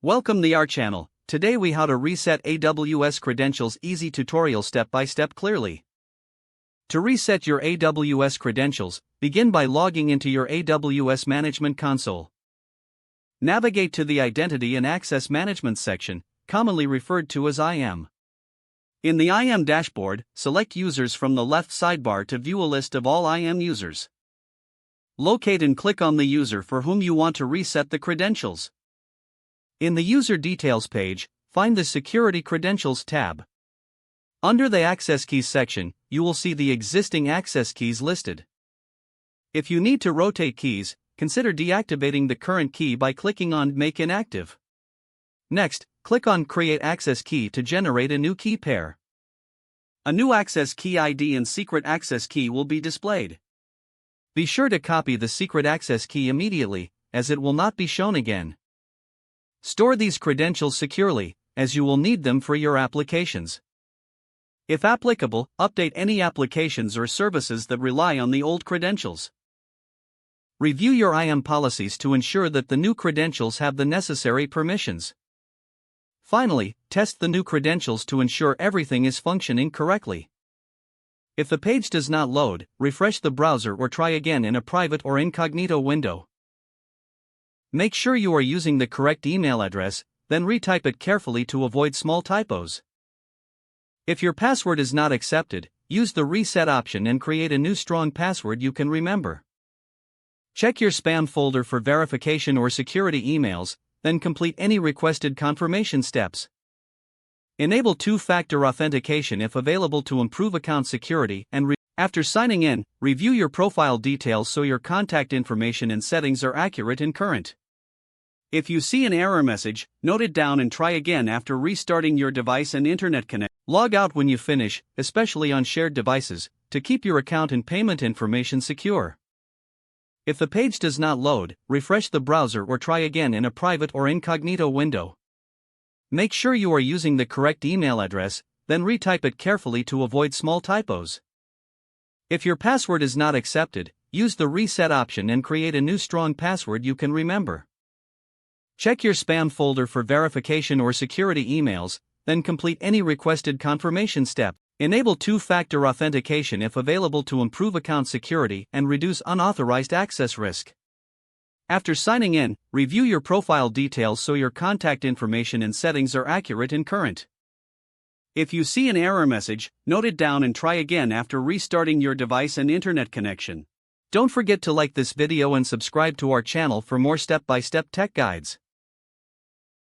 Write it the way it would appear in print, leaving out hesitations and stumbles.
Welcome to our channel. Today we how to reset AWS credentials easy tutorial step by step clearly. To reset your AWS credentials, begin by logging into your AWS Management Console. Navigate to the Identity and Access Management section, commonly referred to as IAM. In the IAM dashboard, select Users from the left sidebar to view a list of all IAM users. Locate and click on the user for whom you want to reset the credentials. In the User Details page, find the Security Credentials tab. Under the Access Keys section, you will see the existing access keys listed. If you need to rotate keys, consider deactivating the current key by clicking on Make Inactive. Next, click on Create Access Key to generate a new key pair. A new access key ID and secret access key will be displayed. Be sure to copy the secret access key immediately, as it will not be shown again. Store these credentials securely, as you will need them for your applications. If applicable, update any applications or services that rely on the old credentials. Review your IAM policies to ensure that the new credentials have the necessary permissions. Finally, test the new credentials to ensure everything is functioning correctly. If the page does not load, refresh the browser or try again in a private or incognito window. Make sure you are using the correct email address, then retype it carefully to avoid small typos. If your password is not accepted, use the reset option and create a new strong password you can remember. Check your spam folder for verification or security emails, then complete any requested confirmation steps. Enable two-factor authentication if available to improve account security and after signing in, review your profile details so your contact information and settings are accurate and current. If you see an error message, note it down and try again after restarting your device and internet connection. Log out when you finish, especially on shared devices, to keep your account and payment information secure. If the page does not load, refresh the browser or try again in a private or incognito window. Make sure you are using the correct email address, then retype it carefully to avoid small typos. If your password is not accepted, use the reset option and create a new strong password you can remember. Check your spam folder for verification or security emails, then complete any requested confirmation step. Enable two-factor authentication if available to improve account security and reduce unauthorized access risk. After signing in, review your profile details so your contact information and settings are accurate and current. If you see an error message, note it down and try again after restarting your device and internet connection. Don't forget to like this video and subscribe to our channel for more step-by-step tech guides.